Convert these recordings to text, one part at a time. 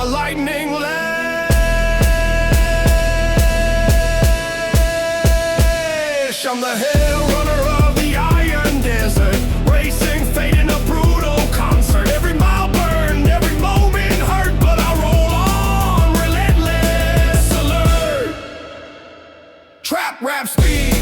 a lightning lash. I'm the hill runner of the iron desert, racing fate in a brutal concert. Every mile burned, every moment hurt, but I roll on, relentless alert. Trap rap speed.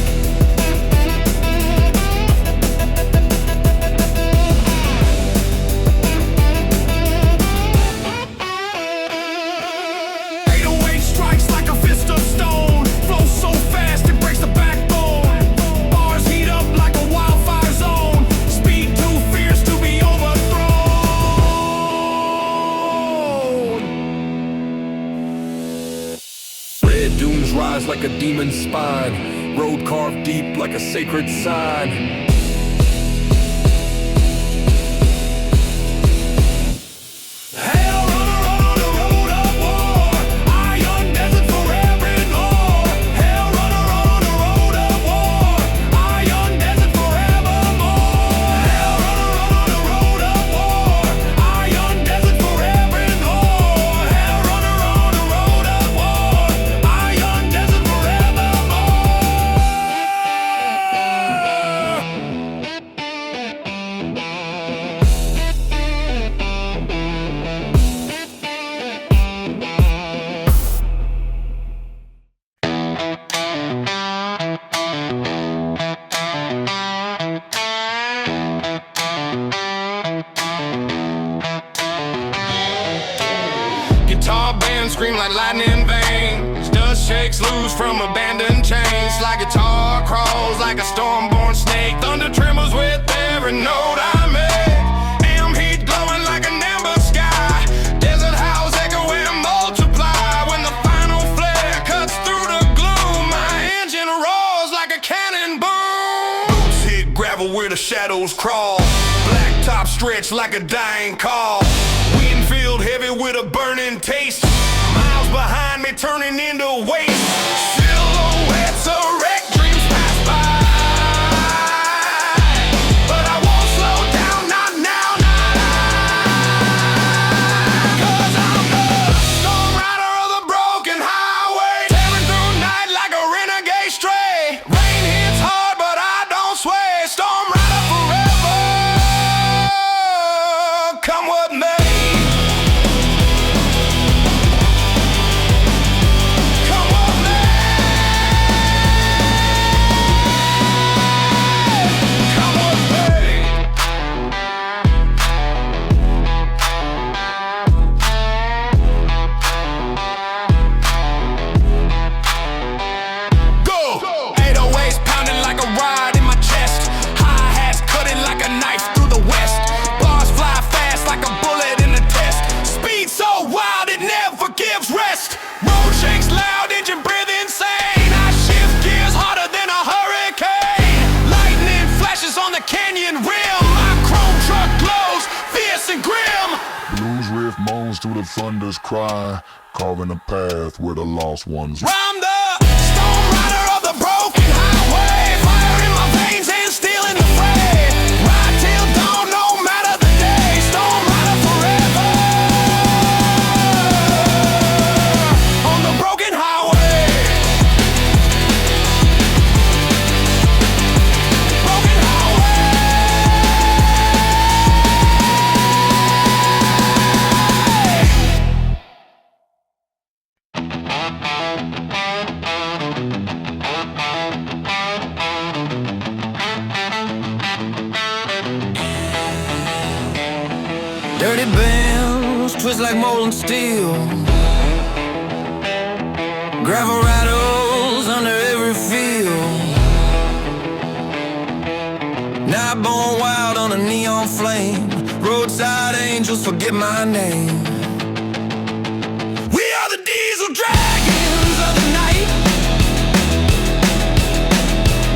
Dunes rise like a demon's spine, road carved deep like a sacred sign. Guitar band scream like lightning veins, dust shakes loose from abandoned chains. Like guitar crawls like a storm-born snake, thunder trembles with every note I make. Am heat glowing like an amber sky, desert howls echo and multiply. When the final flare cuts through the gloom, my engine roars like a cannon boom. Boots hit gravel where the shadows crawl, black top stretch like a dying call. Wind filled heavy with a burning taste, miles behind me turning into waste. Silhouettes of wreck, dreams pass by, but I won't slow down, not now, not I. 'Cause I'm the storm rider of the broken highway, tearing through night like a renegade stray. Rain hits hard but I don't sway, storm rider forever, come what may. Moans through the thunder's cry, carving a path where the lost ones. I'm the storm rider of the broken highway, fire in my veins and steel in the fray. Ride till dawn, no matter the day, storm rider forever on the broken highway. Broken highway. Dirty bells twist like molten steel, gravel rattles under every field. Night born wild on a neon flame, roadside angels forget my name. We are the diesel dragons of the night,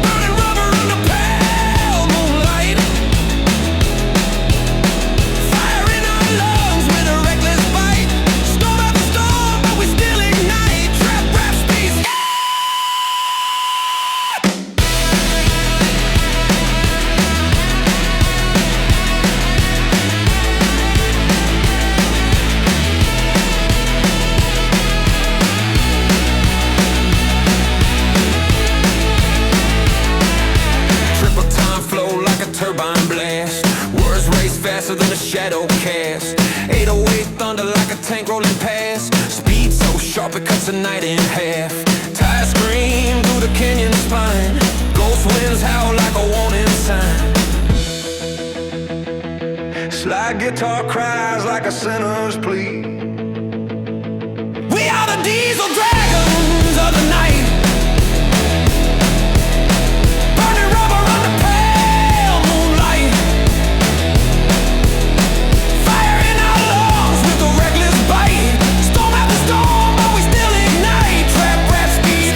burning rubber under pale moonlight. Fire in our lungs with a reckless bite, storm after storm but we still ignite. Trap rap speeds, running past. Speed so sharp it cuts the night in half. Tires scream through the canyon spine. Ghost winds howl like a warning sign. Slide guitar cries like a sinner's plea. We are the diesel dragons of the night. Burning rubber under pale moonlight. Fire in our lungs with a reckless bite. Storm after storm, but we still ignite. Trap rap speed.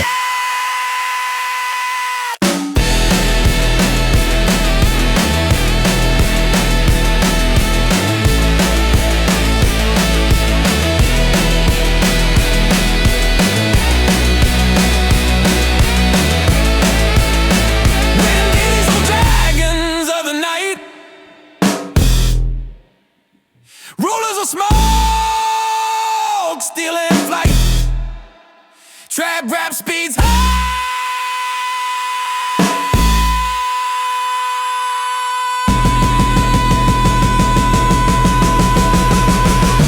Rulers of smoke, still in flight. Trap rap speeds high.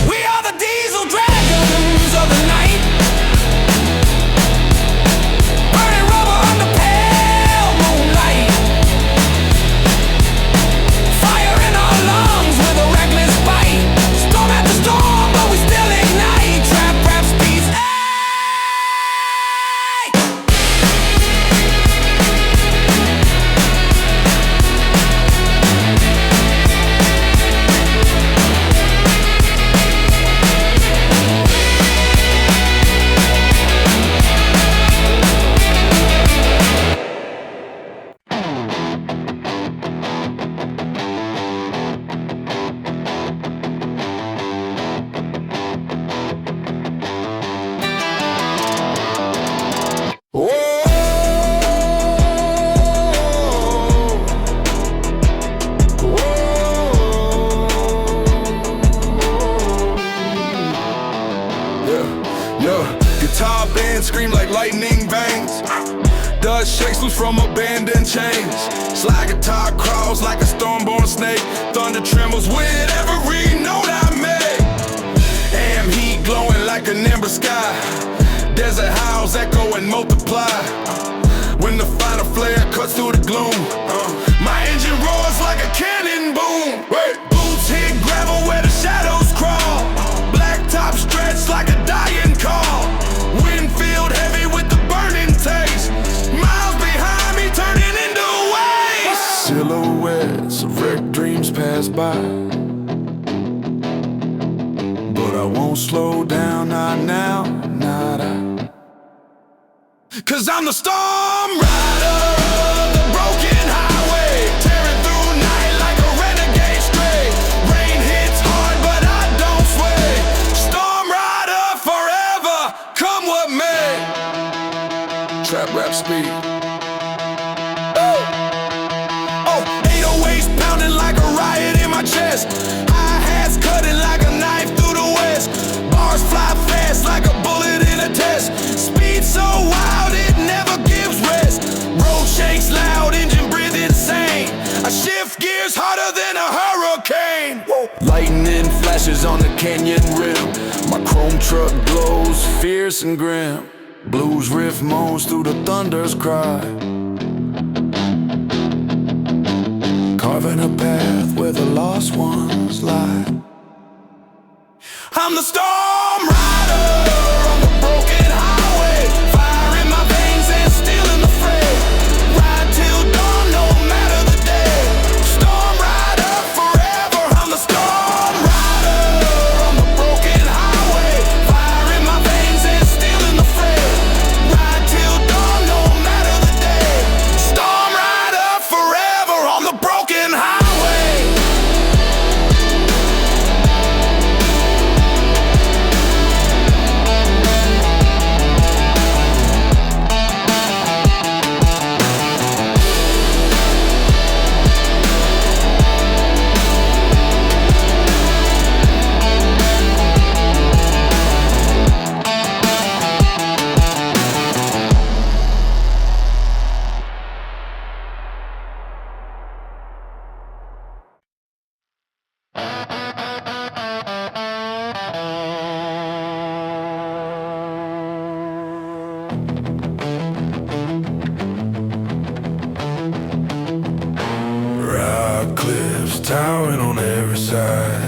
We are the diesel dragons of the night. Burning rubber under pale moonlight. Fire in our lungs with a reckless bite. Storm after storm, but we still ignite. Trap rap speeds. Guitar band scream like lightning bangs. Dust shakes loose from abandoned chains. Slide guitar crawls like a storm-born snake. Thunder trembles with every note I make. Am heat glowing like an ember sky. Desert howls echo and multiply. When the final flare cuts through the gloom, my engine roars like a cannon boom. Boots hit gravel where the shadows crawl. Blacktop stretch like a dying call. Winfield heavy with the burning taste. Miles behind me turning into waste. Silhouettes of wrecked dreams pass by, but I won't slow down, not now, not I. 'Cause I'm the storm rider of the broken highway. Tearing through night like a renegade stray. Rain hits hard but I don't sway. Storm rider forever, come what may. Trap rap speed. Oh, 808s pounding like a riot in my chest. Hi-hats cutting like a knife through the west. Bars fly fast like a bullet in a test. Speed so wild it never gives rest. Road shakes loud, engine breathe insane. I shift gears harder than a hurricane. Lightning flashes on the canyon rim. My chrome truck glows fierce and grim. Blues riff moans through the thunder's cry. Carving a path where the lost ones lie. I'm the storm rider on the broken highway. Fire in my veins and steel in the fray. Ride till dawn, no matter the day. Storm rider forever. I'm the storm rider on the broken highway. Fire in my veins and steel in the fray. Ride till dawn, no matter the day. Storm rider forever on the broken highway. Rock cliffs towering on every side.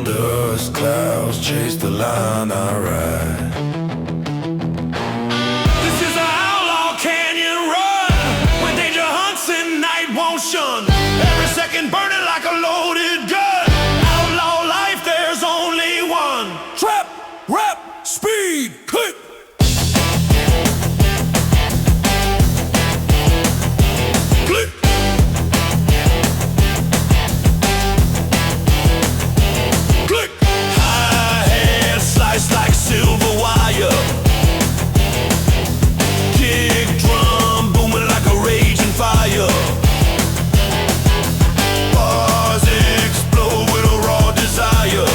Dust clouds chase the line I ride. This is an outlaw canyon run, where danger hunts and night won't shun. Every second burning like a loaded gun. Outlaw life, there's only one. Trap, rap, speed, click. Like silver wire, kick drum booming like a raging fire. Bars explode with a raw desire.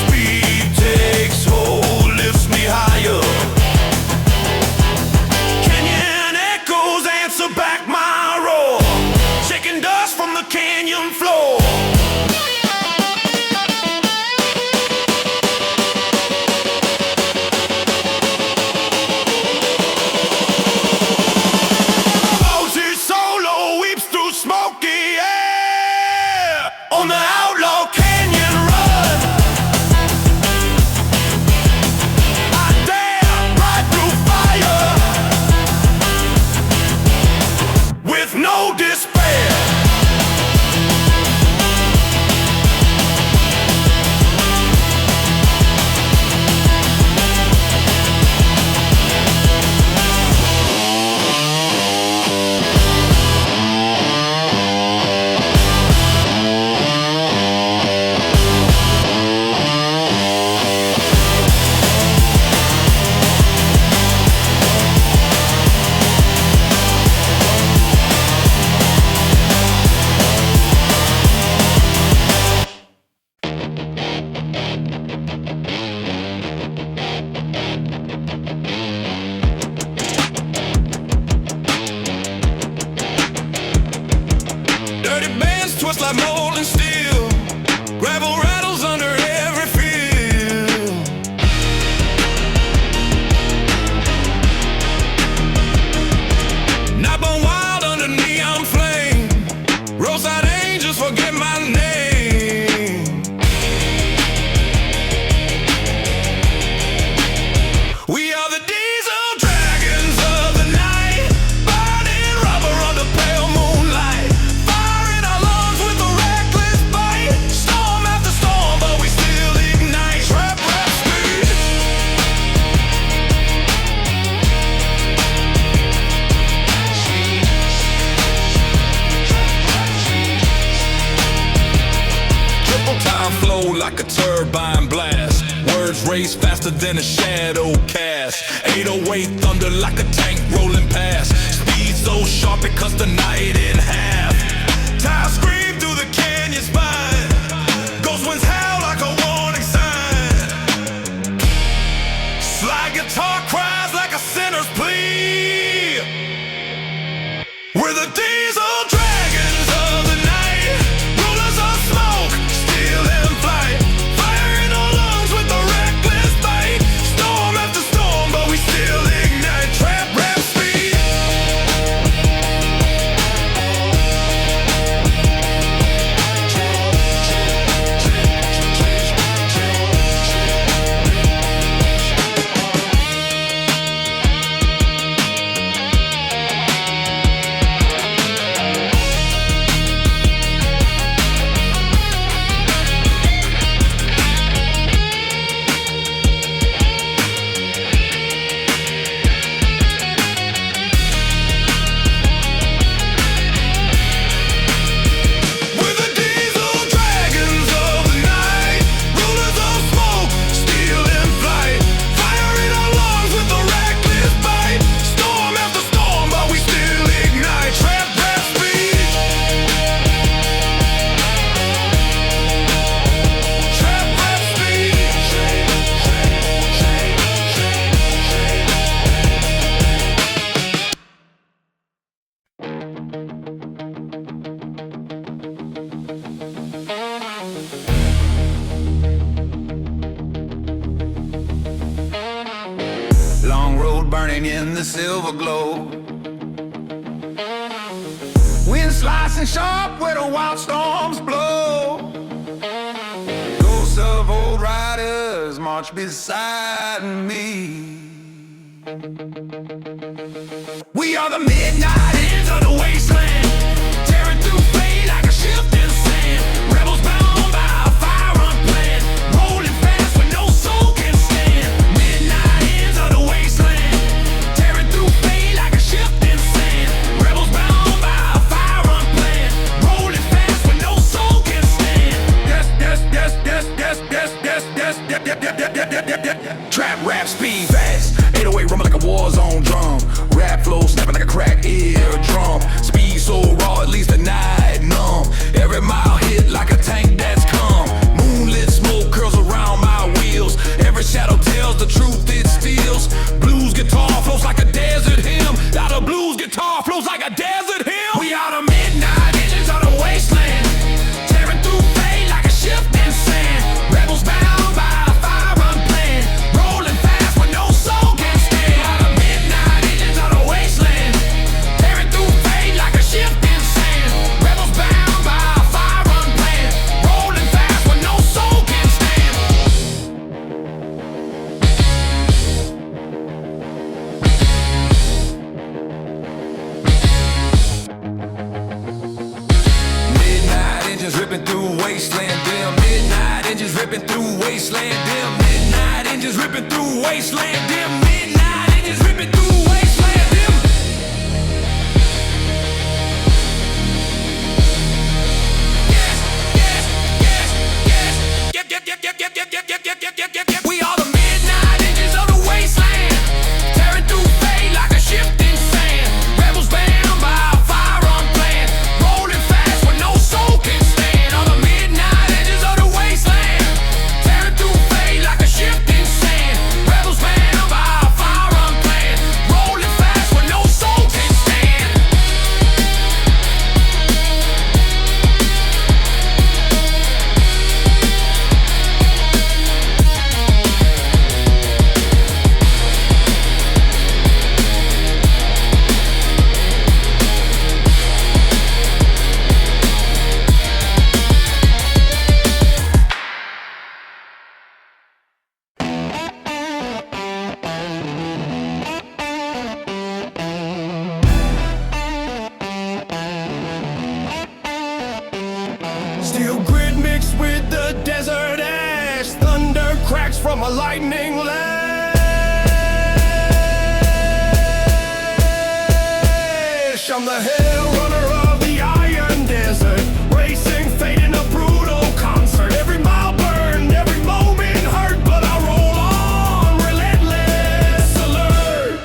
Speed takes hold, lifts me higher. Canyon echoes answer back my roar, shaking dust from the canyon floor. On the outlaw canyon run, I dare ride through fire with no despair. Dirty bands twist like molten steel. Gravel rattles under every field. Night born wild under neon flame. Roadside angels forget my name. We are the diesel dragons of the night, burning rubber under pale moonlight. Time flow like a turbine blast. Words race faster than a shadow cast. 808 thunder like a tank rolling past. Speed so sharp it cuts the night in half. Tires scream through the canyon spine. Ghost winds howl like a warning sign. Slide guitar cries like a sinner's plea. We're the diesel dragons of the night, rulers of smoke, steel and flight. Fire in our lungs with a reckless bite. Storm after storm, but we still ignite. Trap, rap, speed. burning in the silver glow. Wind slicing sharp where the wild storms blow. Ghosts of old riders march beside me. We are the midnight ends of the wasteland, tearing through fate like a shifting sand. Rebels bound by a fire unplanned, rolling fast when no soul can stand. Midnight ends of the wasteland, tearing through fate like a shifting sand. Rebels bound by a fire unplanned, rolling fast when no soul can stand. Yes, yes, yes, yes, yes, yes, yes, yes, yes, yes, yes, yes, yes, yes. Trap rap speed fast, 808 rumbling like a war zone drum. Rap flow snapping like a cracked eardrum. Speed so raw, at least the night numb. Every mile hit like a tank that's come. Moonlit smoke curls around my wheels. Every shadow tells the truth it steals. Blues guitar flows like a desert hymn. Out of blues guitar flows like a desert hymn. We are the midnight engines of the wasteland, tearing through fate like a shifting sand. Rebels bound by a fire unplanned, rolling fast when no soul can stand. We are the midnight engines of the wasteland, tearing through fate like a shifting sand. Rebels bound by a fire unplanned, rolling fast when no soul can stand. Midnight engines ripping through wasteland dim. Midnight engines ripping through wasteland dim. Midnight engines ripping through wasteland dim. Midnight engines ripping through wasteland dim. Yes, yes, yes, yes. Get. We are the midnight engines of the wasteland, tearing through fate like a shifting sand. Rebels bound by a fire unplanned, rolling fast when no soul can stand. On the midnight edges of the wasteland, tearing through fate like a shifting sand. Rebels bound by a fire unplanned, rolling fast when no soul can stand. Steel grit mixed with the desert ash. Thunder cracks from a lightning lash. I'm the hell runner of the iron desert, racing fate in a brutal concert. Every mile burned, every moment hurt, but I roll on, relentless alert.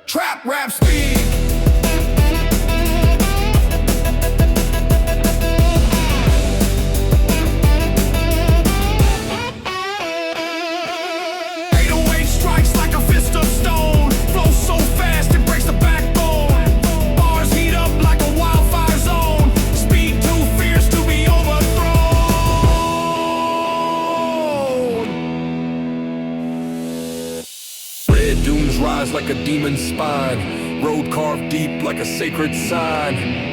Trap rap speed. Strikes like a fist of stone, flows so fast it breaks the backbone. Bars heat up like a wildfire zone, speed too fierce to be overthrown. Red dunes rise like a demon's spine, road carved deep like a sacred sign.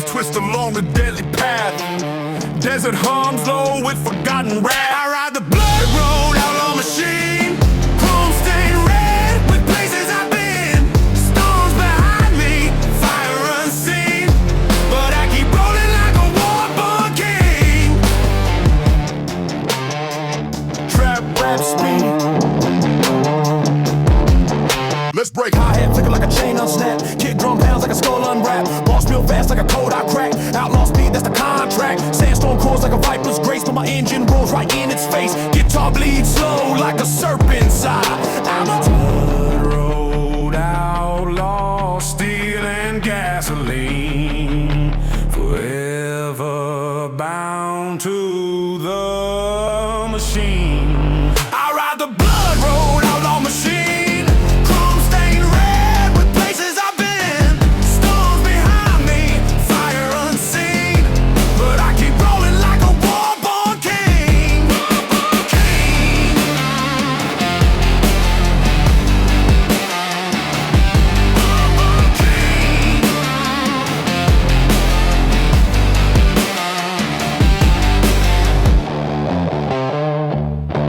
Twist along the deadly path. Desert hums low with forgotten wrath. I ride the blood road, outlaw machine. Chrome stained red with places I've been. Storms behind me, fire unseen. But I keep rolling like a war-born king. Trap that's the contract. Sandstorm crawls like a viper's grace, but my engine rolls right in its face. Guitar bleeds slow like a serpent's eye. I'm a blood road outlaw, stealing gasoline, forever bound to the machine. I ride the blood road outlaw machine, chrome stained red with places I've been, storms behind me, fire unseen, but I keep rolling like a war-born king.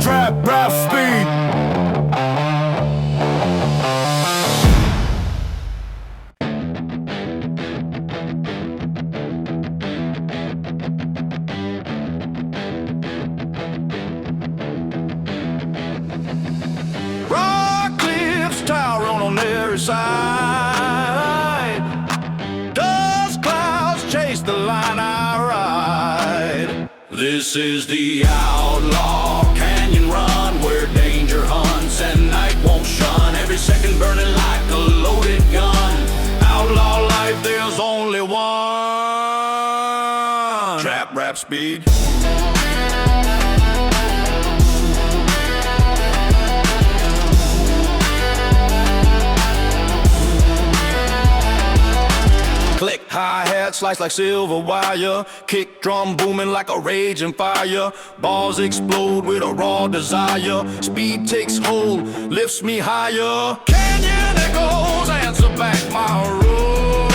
Trap rap speed. Rock cliffs towering on every side. Dust clouds chase the line I ride. This is the outlaw canyon run, where danger hunts and night won't shun. Every second burning like a loaded gun. Outlaw life, there's only one. Trap rap speed. Click, hi-hat, slice like silver wire. Kick drum booming like a raging fire. Balls explode with a raw desire. Speed takes hold, lifts me higher. Canyon echoes answer back my roar,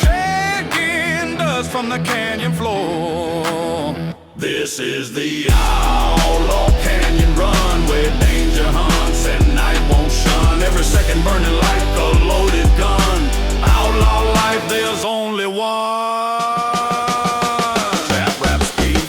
shaking dust from the canyon floor. This is the outlaw canyon run, where danger hunts and night won't shun. Every second burning like a loaded gun. Outlaw life, there's only one. Trap rap speed.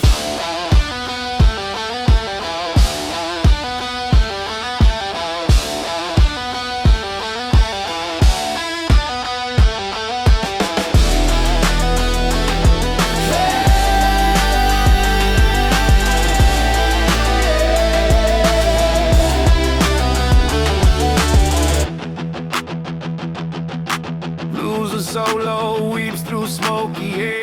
Loser solo weeps through smoky hair.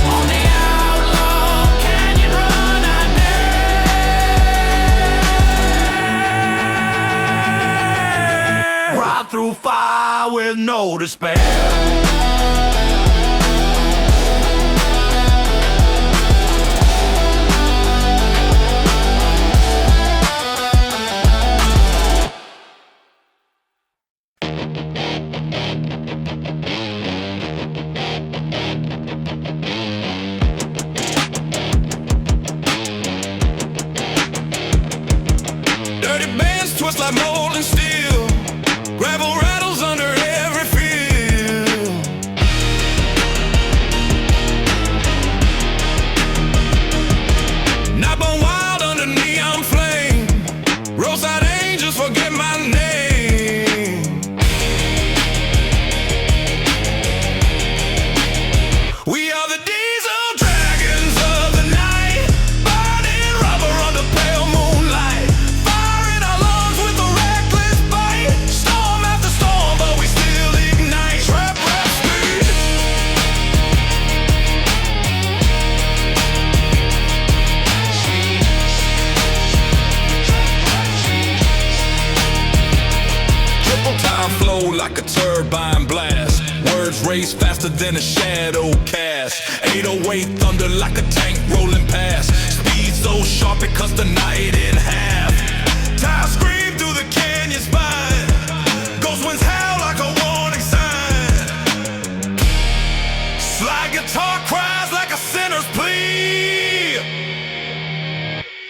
On the outlaw canyon run, I dare. Ride through fire with no despair. Dirty bands twist like molten steel. Gravel rattles under every field. Not born wild under neon flame. Roadside angels forget my name. We are the diesel dragons of the night, burning rubber under pale moonlight. Fire in our lungs with a reckless bite. Storm after storm, but we still ignite. Trap rap speed. Triple time flow like a turbine blast. Words race faster than a shadow cast. 808 thunder like a tank rolling past. Speed so sharp it cuts the night in half. Time scream through the canyon spine. Ghost winds howl like a warning sign. Slide guitar cries like a sinner's plea.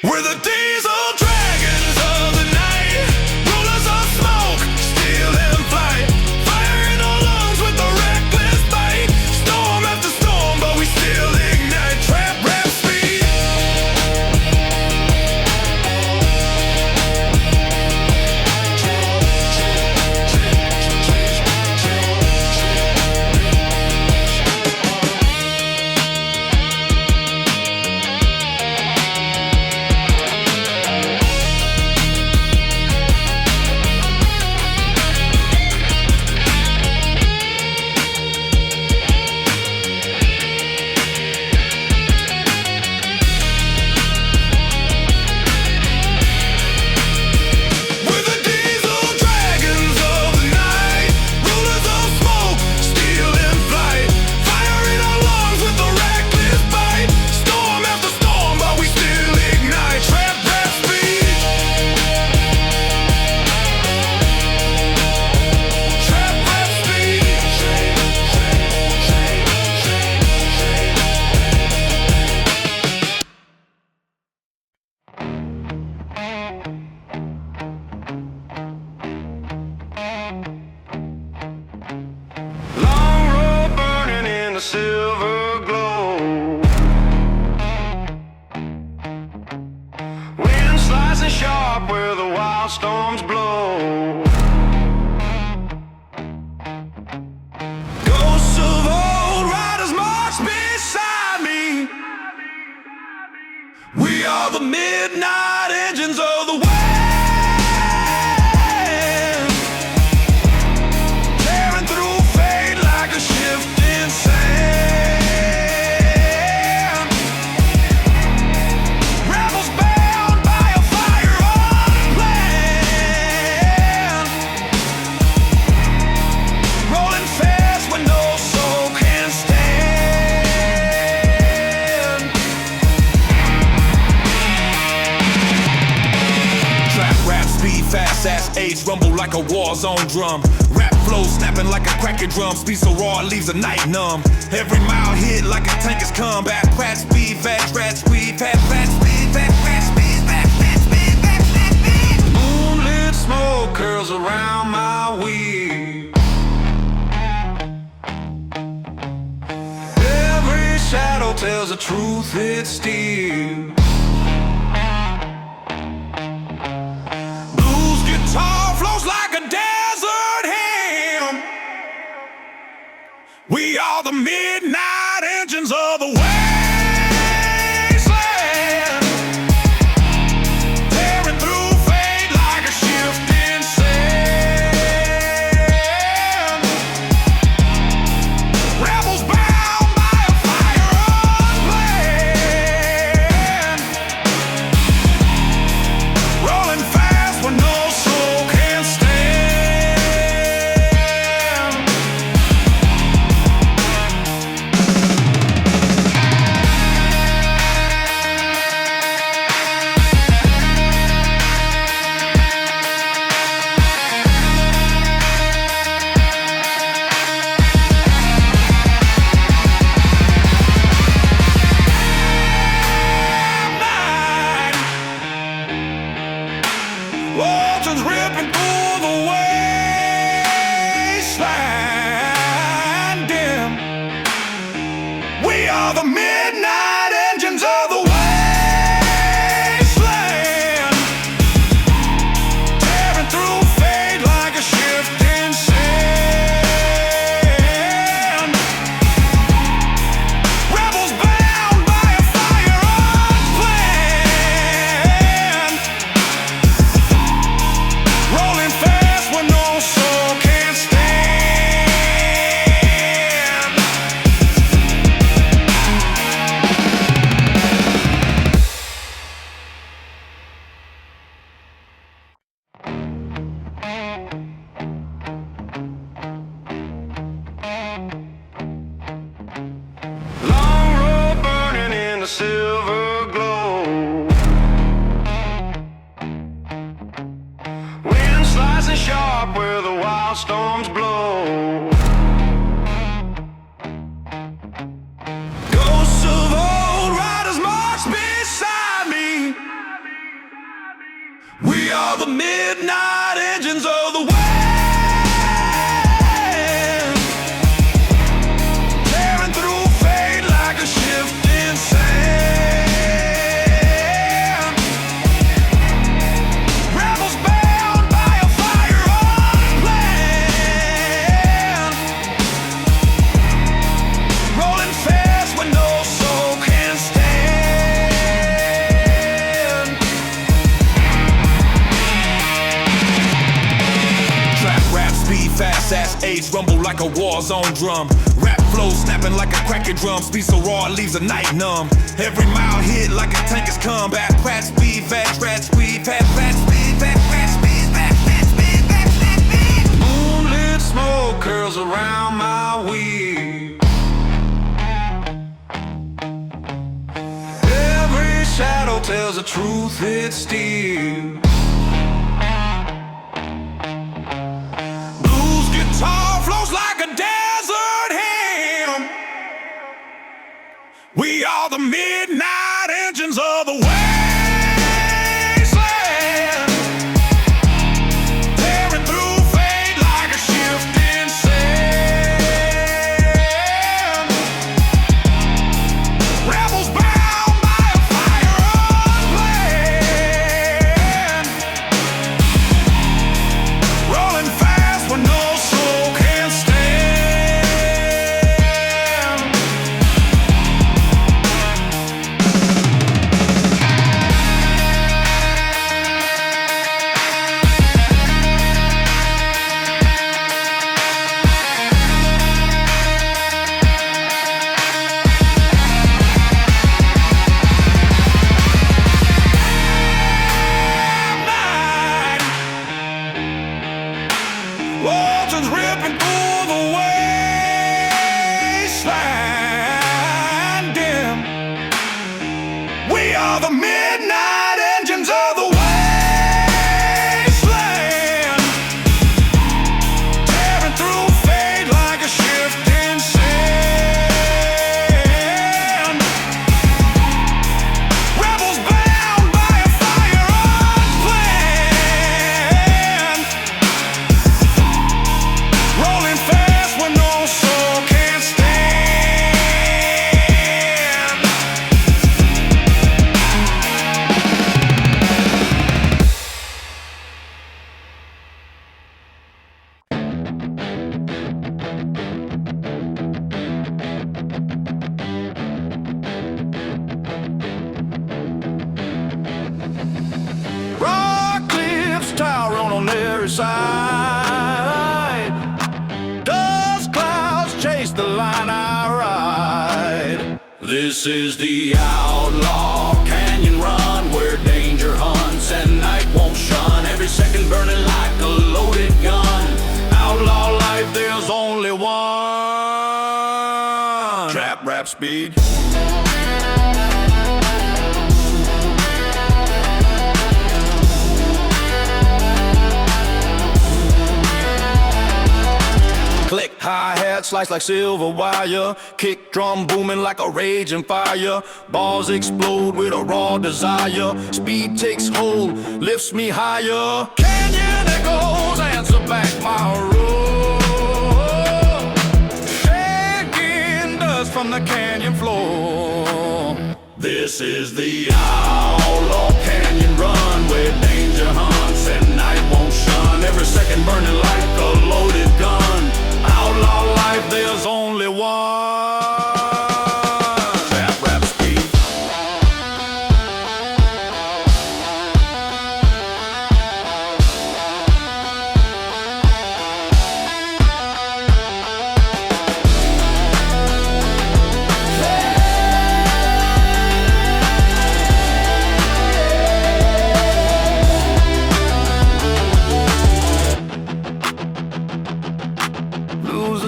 We're the diesel dragons of the night, rulers of smoke, steel and flight. Fire in our lungs with a reckless bite. Storm after silver glow. Wind slicing sharp where the wild storms blow. Ghosts of old riders march beside me. We are the midnight engines of the wind, tearing through fate like a shifting sand. Rebels bound by a fire unplanned, rolling fast when no soul can stand. Trap rap, speed, fast ass age, rumble like a war zone drum. Rap flow snapping like a cracker drum. Speed so raw it leaves a night numb. Every mile hit like a tank is combat. Fat speed, fast rat speed, fast speed, fast speed, fast speed, fast speed. Moonlit smoke curls around my weed. Every shadow tells the truth, it's steel. Guitar flows like a desert hymn. We are the midnight engines of the wasteland, tearing through fate like a shifting sand. Rebels bound by a fire unplanned, rolling fast when no soul can stand. Oceans ripping through the wasteland dim. We are the midnight engines of the wasteland, tearing through fate like a shifting sand. Rebels bound by a fire unplanned, rolling fast when no soul can stand. Long road burning in the silver glow. Wind slicing sharp where the wild storms blow. Ghosts of old riders march beside me. We are the midnight engines of the wind, tearing through fate like a shifting sand. Rebels bound by a fire unplanned, rolling fast when no soul can stand. Trap rap, speed, fast ass age, rumble like a war zone drum. Rap flow snapping like a cracker drum. Speed so raw it leaves a night numb. Every mile hit like a tank is combat. Fat speed, fast rat speed, fast speed, fast speed, fast speed, fast speed. Moonlit smoke curls around my weed. Every shadow tells the truth, it's steel. Blues guitar flows like a desert hymn. We are the midnight engines of the wasteland, tearing through fate like a shifting sand. riverside. Dust clouds chase the line I ride. This is the outlaw canyon run, where danger hunts and night won't shun. Every second burning like a loaded gun. Outlaw life, there's only one. Trap rap speed. Click, hi-hat, slice like silver wire. Kick drum booming like a raging fire. Balls explode with a raw desire. Speed takes hold, lifts me higher. Canyon echoes answer back my roar. Shaking dust from the canyon floor. This is the outlaw canyon run, where danger hunts and night won't shun. Every second burning like a loaded gun. Outlaw life, there's only one. Trap rap speed.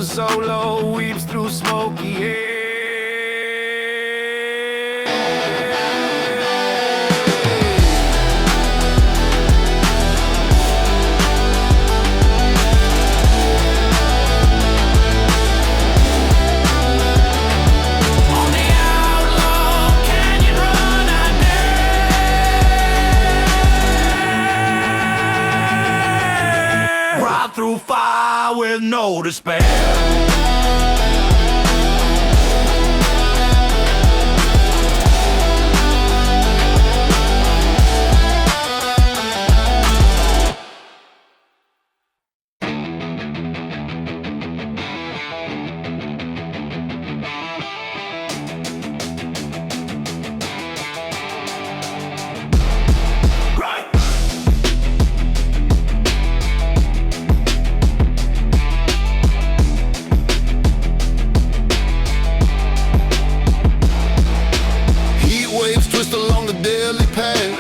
Solo weeps through smoky air. On the outlaw canyon run, I dare. Ride through fire with no despair. Along the daily path,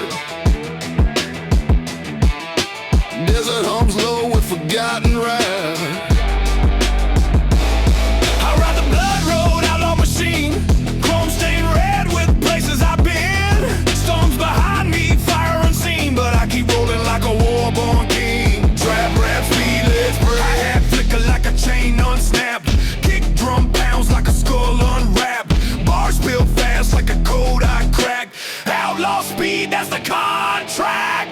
desert hums low with forgotten wrath. I ride the blood road, outlaw machine, chrome stained red with places I've been. Storms behind me, fire unseen, but I keep rolling like a war-born king. Trap rap speed, let's break. Hi-hat flicker like a chain unsnapped. Kick drum pounds like a skull unwrapped. Bars spill fast like a code I cracked. Outlaw speed, that's the contract.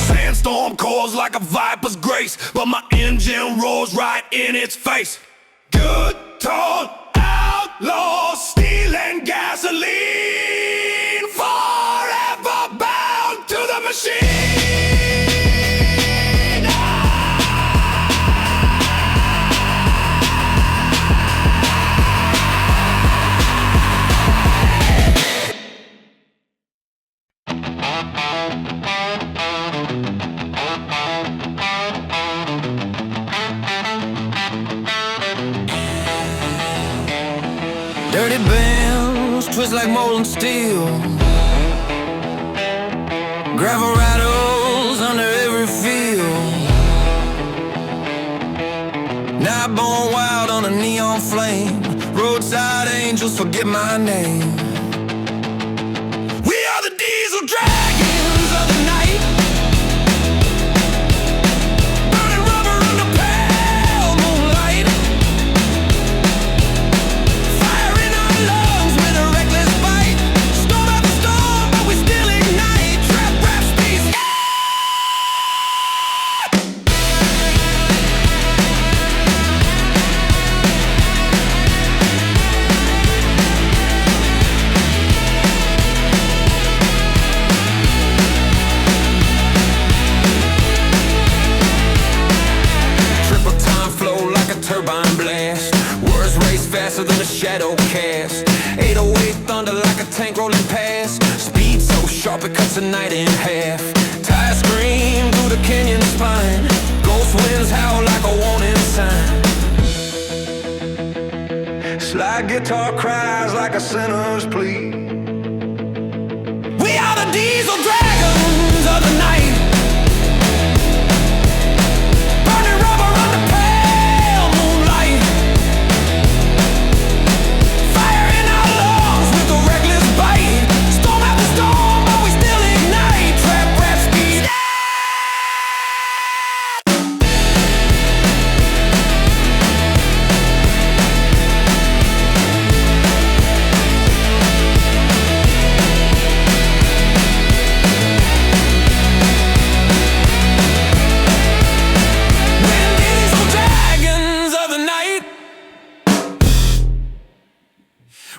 Sandstorm calls like a viper's grace, but my engine rolls right in its face. Good tall outlaw, steel and gasoline, forever bound to the machine. Dirty bells twist like molten steel. Gravel rattles under every field. Night born wild on a neon flame. Roadside angels forget my name. We are the diesel dragons of the night. Burning rubber under pale moonlight. Fire in our lungs with a reckless bite. Storm after storm, but we still ignite. Trap rap speed. shadow cast. 808 thunder like a tank rolling past. Speed so sharp it cuts the night in half. Tires scream through the canyon spine. Ghost winds howl like a warning sign. Slide guitar cries like a sinner's plea. We are the diesel dragons of the night. Burning rubber under pale moonlight. Fire in our lungs with a reckless bite. Storm after storm, but we still ignite. Trap rap speed.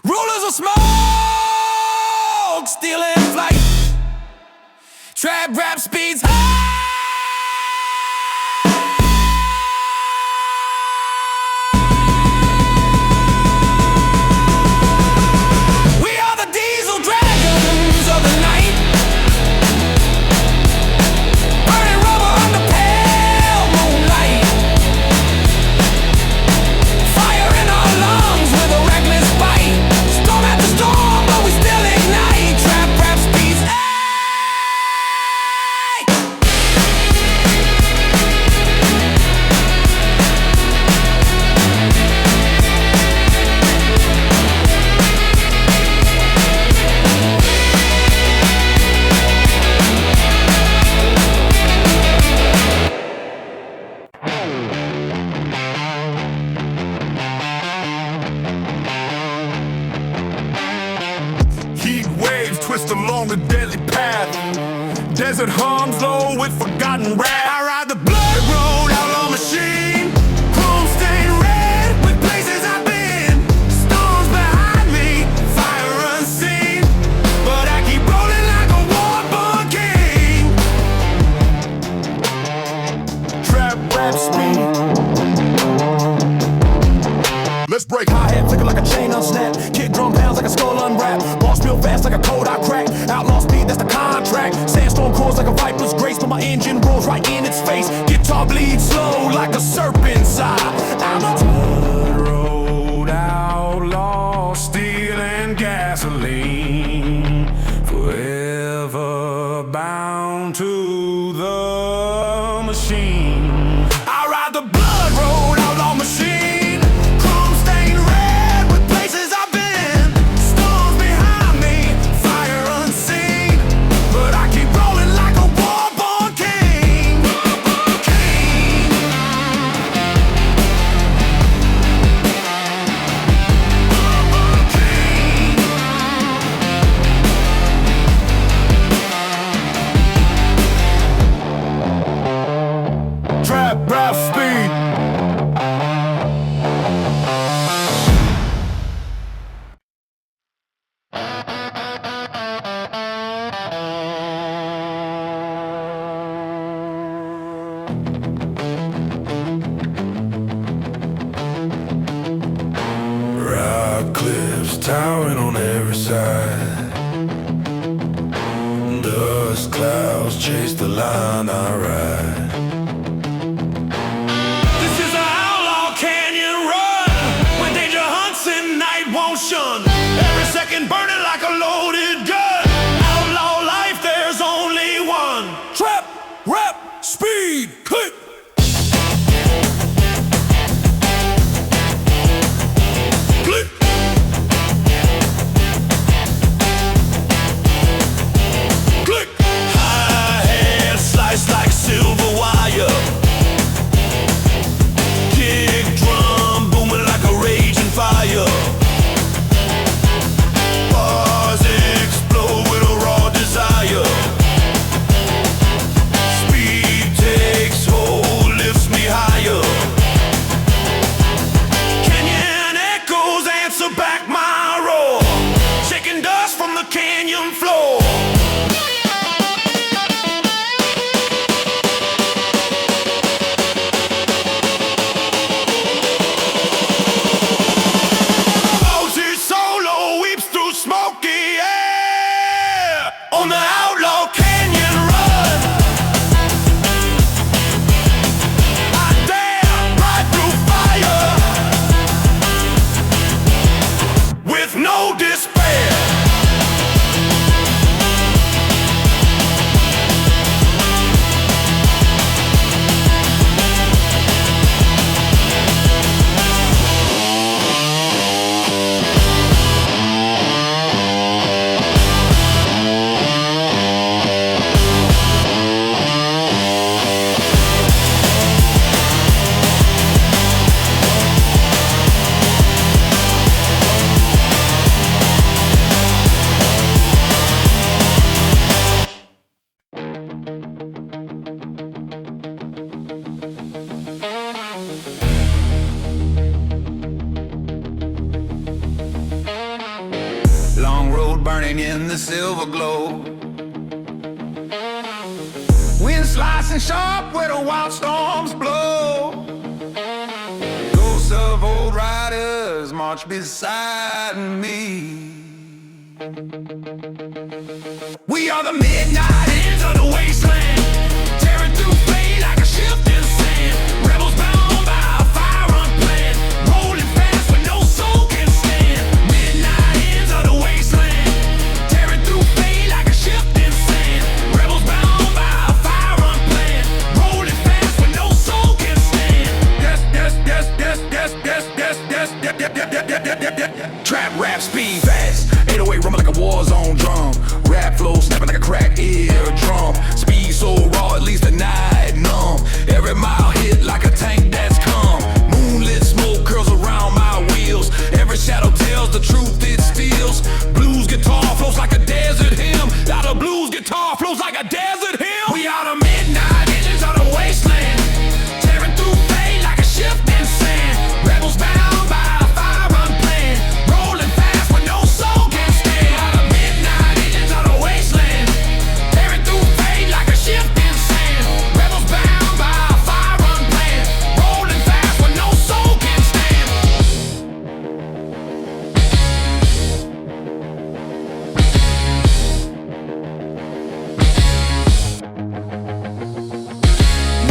Rulers of smoke, stealing flight. Trap rap speeds high. We are the diesel dragons of the night. Burning rubber under pale moonlight. Fire in our lungs with a reckless bite. Storm after storm, but we still ignite. Trap rap speeds. Heat waves twist along the deadly path. Desert hums low with forgotten wrath. I ride the blood road, outlaw machine. Chrome stained red with places I've been. Storms behind me, fire unseen. But I keep rolling like a war-born king. Trap rap speed. Let's break. Hi-hat flicker like a chain unsnap. Kick drum pounds like a skull unwrap. Ball spill fast like a code I crack. Outlaw speed, that's the contract. Sandstorm crawls like a viper's grace, but my engine rolls right in its face. Guitar bleeds slow like a serpent's eye. I'm a Blood road outlaw, steel and gasoline. Forever bound to the machine. I ride the blood road outlaw machine. Chrome stained red with places I've been. Storms behind me, fire unseen. But I keep rolling like a war-born king. Trap rap speed. Rock cliffs towering on every side. Dust clouds chase the line I ride. This is an outlaw canyon run. When danger hunts and night won't shun. Every second burning like a loaded gun. Outlaw life, there's only one. Trap, rap, speed, click. Click. Click. Hi-hat sliced like silver wire. the silver glow. Wind slicing sharp where the wild storms blow. Ghosts of old riders march beside me. We are the midnight ends of the wasteland, tearing through fate like a shifting sand. Rebels bound by a fire unplanned, rolling fast when no soul can stand. Midnight ends of the wasteland, tearing through fate like a shifting sand. Rebels bound by a fire unplanned, rolling fast when no soul can stand. Trap rap speed fast, 808 rumble like a war zone drum. Rap flow snapping like a crack eardrum. Speed so raw, at least the night numb. Every mile hit like a tank that's come. Moonlit smoke curls around my wheels. Every shadow tells the truth it steals. Blues guitar flows like a desert hymn. Out of blues guitar flows like a desert hymn. We are the midnight engines of the wasteland, tearing through fate like a shifting sand. Rebels bound by a fire unplanned, rolling fast when no soul can stand. We are the midnight engines of the wasteland, tearing through fate like a shifting sand. Rebels bound by a fire unplanned, rolling fast when no soul can stand.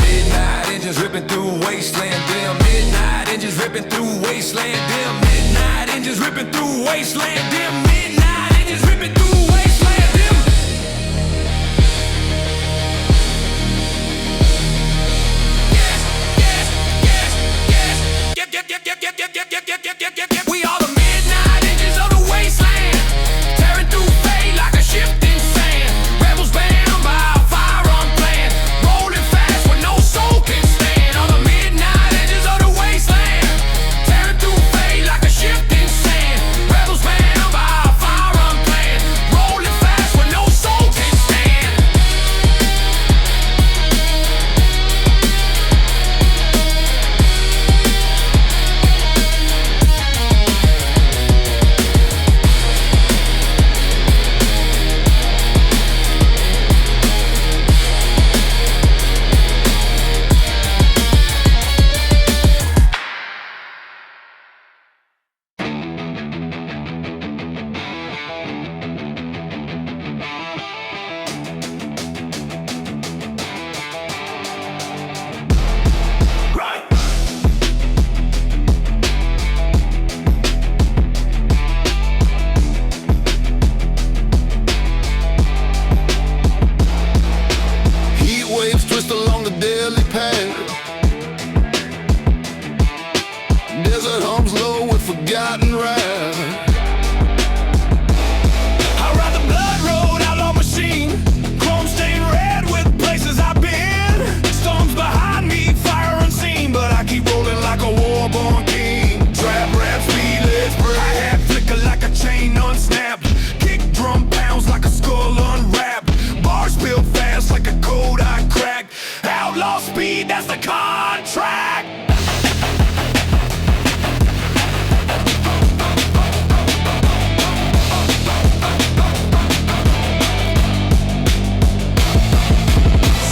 Midnight engines ripping through wasteland dim. Midnight engines ripping through wasteland dim. Midnight engines ripping through wasteland dim. Midnight engines ripping through wasteland dim. We are the midnight engines of the wasteland, tearing through fate like a shifting sand. Rebels bound by a fire unplanned, rolling fast when no soul can stand. On the midnight edges of the wasteland, tearing through fate like a shifting sand. Rebels bound by a fire unplanned, rolling fast when no soul can stand. Right. Heat waves twist along the daily path. Desert hums low with forgotten wrath. I ride the blood road, outlaw machine. Chrome stained red with places I've been. Storms behind me, fire unseen, but I keep rolling like a war-born king. Trap rap speed, let's break. I hat flicker like a chain unsnapped. Kick drum pounds like a skull unwrapped. Bars spill fast like a code I cracked. Outlaw speed, that's the contract.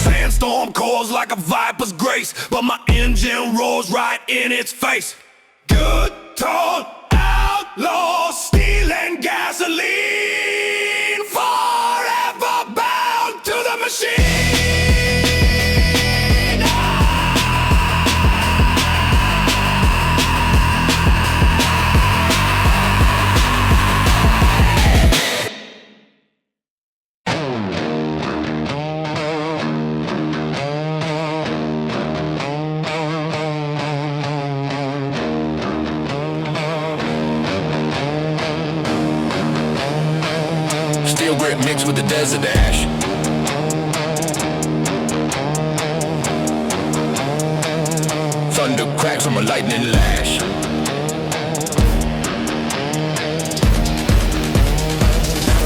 Sandstorm calls like a viper's grace, but my engine rolls right in its face. Good, tall, outlaw, steel and gasoline, forever bound to the machine. Steel grip mixed with the desert ash. Thunder cracks from a lightning lash.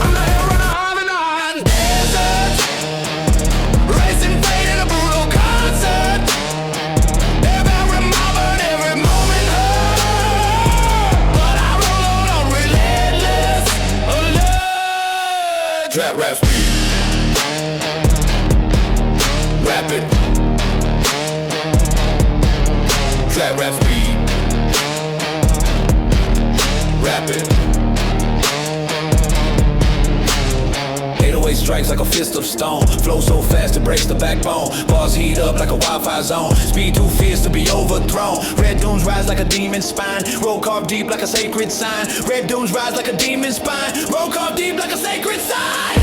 I'm the hell runner of an iron desert, racing fate in a brutal concert. Every moment, every moment hurt, but I roll on relentless alert. waves like a fist of stone. Flow so fast it breaks the backbone. Bars heat up like a wildfire zone. Speed too fierce to be overthrown. Red dunes rise like a demon's spine. Roll carved deep like a sacred sign. Red dunes rise like a demon's spine. Roll carved deep like a sacred sign.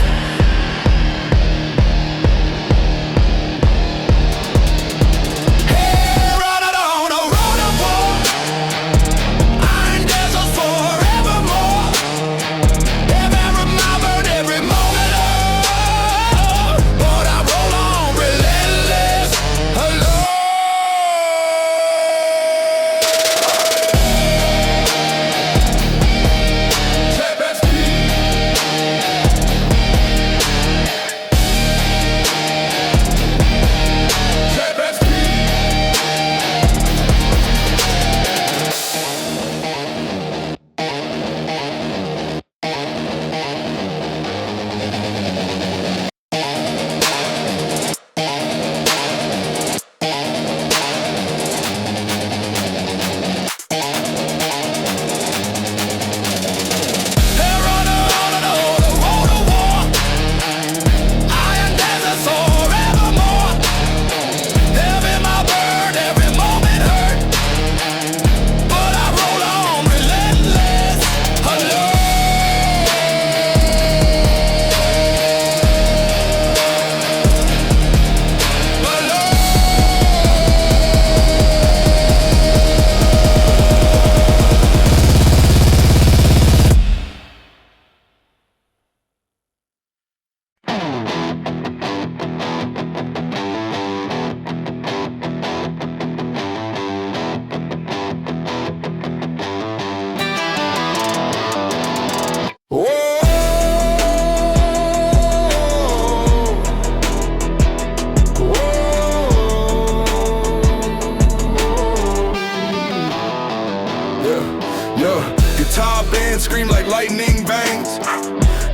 Guitar band scream like lightning bangs.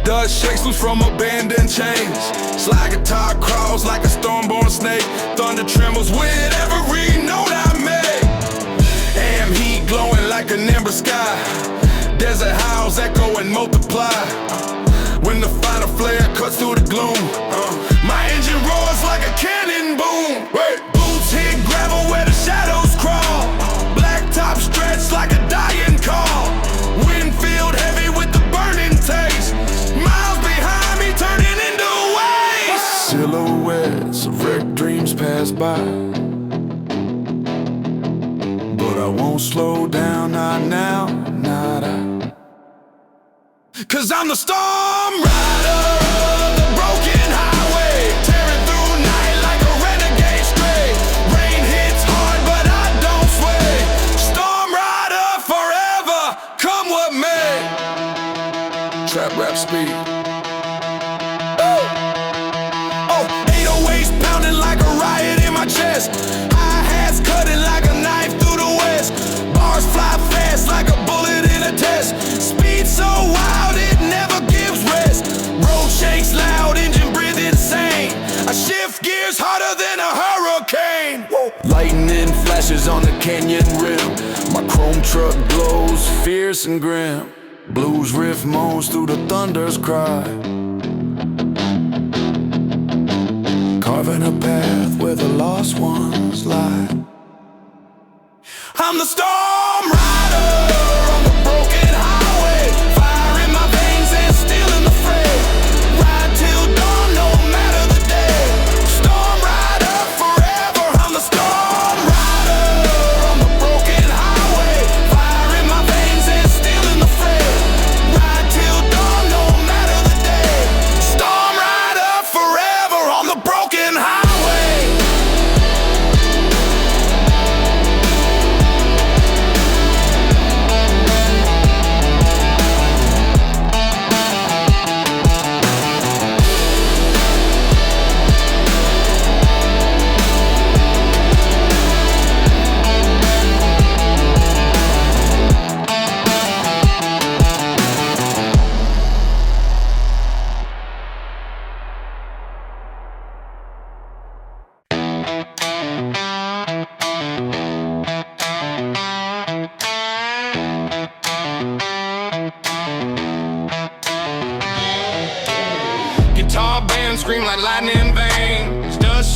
Dust shakes loose from abandoned chains. Slide guitar crawls like a storm-born snake. Thunder trembles with every note I make. Am heat glowing like an ember sky. Desert howls echo and multiply. When the final flare cuts through the gloom, my engine roars like a cannon boom. Boots hit gravel where the shadows crawl. Blacktop stretch like a dying call. Winfield heavy with the burning taste. Miles behind me turning into waste. Silhouettes of wrecked dreams pass by, but I won't slow down, not now, not I. 'Cause I'm the storm rider of the broken highway, tearing through night like a renegade stray. Rain hits hard but I don't sway. Storm rider forever, come what may. Trap rap speed. Oh, 808s pounding like a riot in my chest. Hi-hats cutting like a knife through the west. Bars fly fast like a bullet in a test. Speed so wild it never gives rest. Road shakes loud, engine breathe insane. I shift gears harder than a hurricane. Lightning flashes on the canyon rim. My chrome truck glows fierce and grim. Blues riff moans through the thunder's cry, carving a path where the lost ones lie. I'm the storm rider on the broken highway, fire in my veins and steel in the fray. Ride till dawn, no matter the day. Storm rider forever. I'm the storm rider on the broken highway, fire in my veins and steel in the fray. Ride till dawn, no matter the day. Storm rider forever on the broken highway.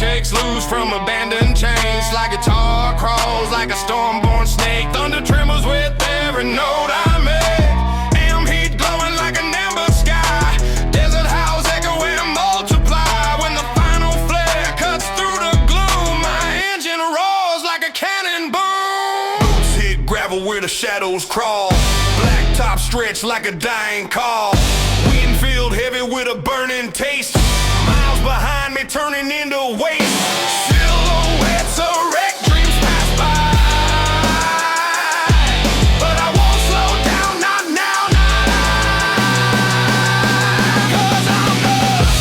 shakes loose from abandoned chains. Like guitar crawls like a storm-born snake. Thunder trembles with every note I make. Am heat glowing like an amber sky. Desert howls echo and multiply. When the final flare cuts through the gloom, my engine roars like a cannon boom. Boots hit gravel where the shadows crawl. Black top stretch like a dying call. Wind filled heavy with a burning taste. Miles behind me turning into waste. Silhouettes of wreck dreams pass by. But I won't slow down, not now, not now. 'Cause I'm the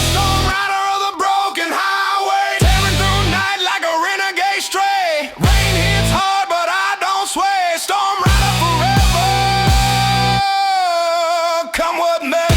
storm rider of the broken highway. Tearing through night like a renegade stray. Rain hits hard but I don't sway. Storm rider forever, come what may.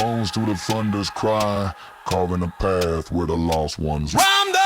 Moans through the thunder's cry, carving a path where the lost ones. I'm the